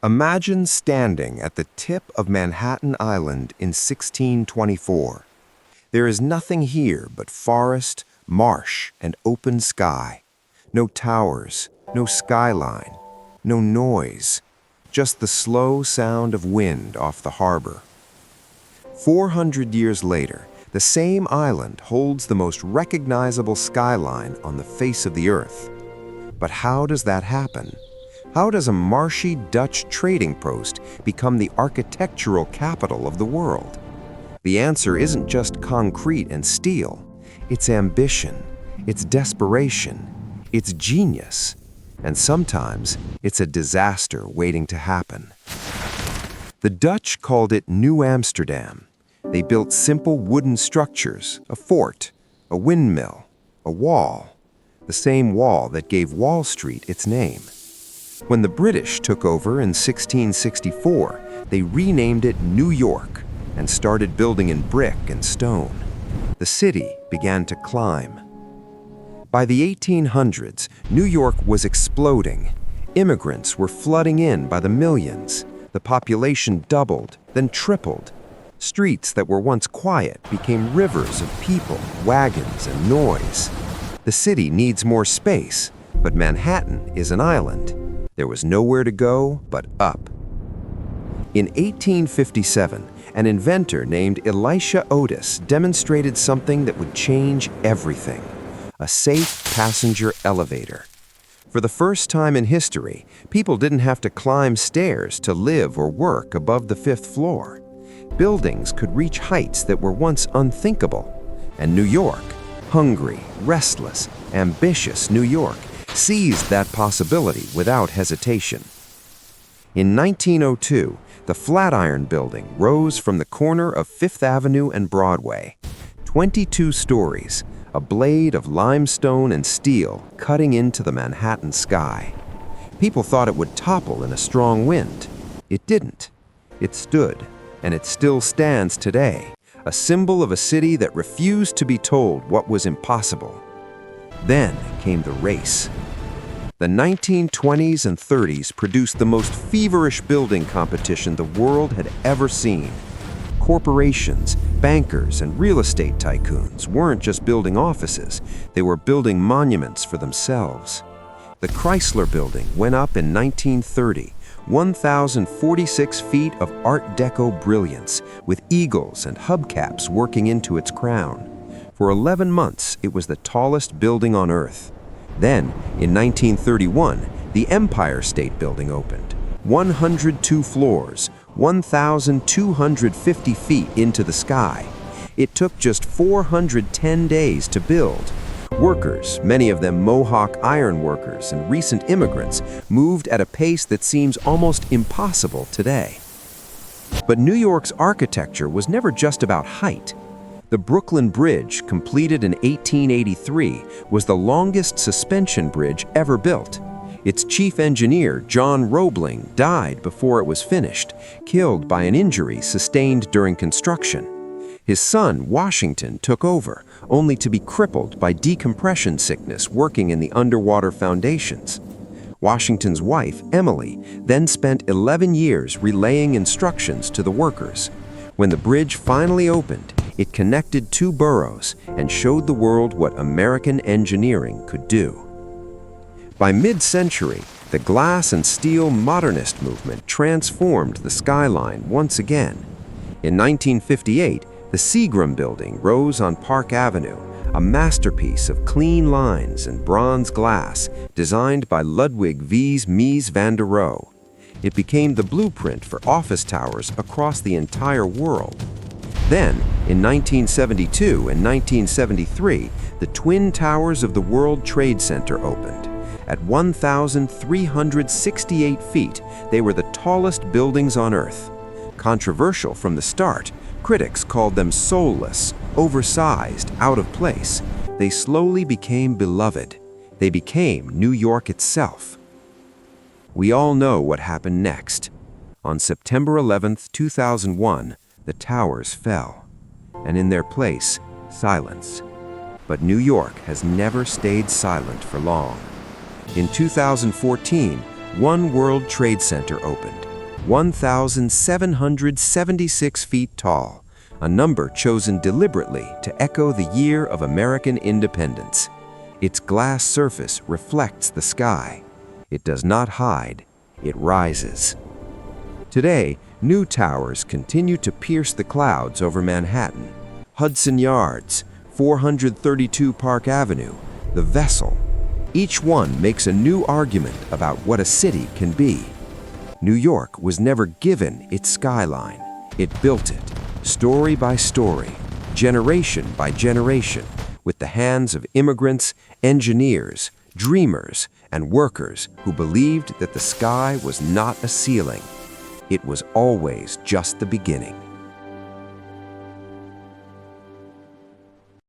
Imagine standing at the tip of Manhattan Island in 1624. There is nothing here but forest, marsh, and open sky. No towers, no skyline, no noise, just the slow sound of wind off the harbor. 400 years later, the same island holds the most recognizable skyline on the face of the earth. But how does that happen? How does a marshy Dutch trading post become the architectural capital of the world? The answer isn't just concrete and steel. It's ambition, it's desperation, it's genius, and sometimes it's a disaster waiting to happen. The Dutch called it New Amsterdam. They built simple wooden structures, a fort, a windmill, a wall, the same wall that gave Wall Street its name. When the British took over in 1664, they renamed it New York and started building in brick and stone. The city began to climb. By the 1800s, New York was exploding. Immigrants were flooding in by the millions. The population doubled, then tripled. Streets that were once quiet became rivers of people, wagons, and noise. The city needs more space, but Manhattan is an island. There was nowhere to go but up. In 1857, an inventor named Elisha Otis demonstrated something that would change everything: a safe passenger elevator. For the first time in history, people didn't have to climb stairs to live or work above the 5th floor. Buildings could reach heights that were once unthinkable. And New York, hungry, restless, ambitious New York, seized that possibility without hesitation. In 1902, the Flatiron building rose from the corner of 5th Avenue and Broadway. 22 stories, a blade of limestone and steel cutting into the Manhattan sky. People thought it would topple in a strong wind. It didn't. It stood, and it still stands today, a symbol of a city that refused to be told what was impossible. Then came the race. The 1920s and 30s produced the most feverish building competition the world had ever seen. Corporations, bankers, and real estate tycoons weren't just building offices, they were building monuments for themselves. The Chrysler Building went up in 1930, 1,046 feet of Art Deco brilliance, with eagles and hubcaps working into its crown. For 11 months, it was the tallest building on Earth. Then, in 1931, the Empire State Building opened. 102 floors, 1,250 feet into the sky. It took just 410 days to build. Workers, many of them Mohawk iron workers and recent immigrants, moved at a pace that seems almost impossible today. But New York's architecture was never just about height. The Brooklyn Bridge, completed in 1883, was the longest suspension bridge ever built. Its chief engineer, John Roebling, died before it was finished, killed by an injury sustained during construction. His son, Washington, took over, only to be crippled by decompression sickness working in the underwater foundations. Washington's wife, Emily, then spent 11 years relaying instructions to the workers. When the bridge finally opened, it connected two boroughs and showed the world what American engineering could do. By mid-century, the glass and steel modernist movement transformed the skyline once again. In 1958, the Seagram Building rose on Park Avenue, a masterpiece of clean lines and bronze glass designed by Ludwig Mies van der Rohe. It became the blueprint for office towers across the entire world. Then, in 1972 and 1973, the Twin Towers of the World Trade Center opened. At 1,368 feet, they were the tallest buildings on Earth. Controversial from the start, critics called them soulless, oversized, out of place. They slowly became beloved. They became New York itself. We all know what happened next. On September 11, 2001, the towers fell, and in their place, silence. But New York has never stayed silent for long. In 2014, One World Trade Center opened, 1,776 feet tall, a number chosen deliberately to echo the year of American independence. Its glass surface reflects the sky. It does not hide, it rises. Today, new towers continue to pierce the clouds over Manhattan. Hudson Yards, 432 Park Avenue, the Vessel. Each one makes a new argument about what a city can be. New York was never given its skyline. It built it, story by story, generation by generation, with the hands of immigrants, engineers, dreamers, and workers who believed that the sky was not a ceiling. It was always just the beginning.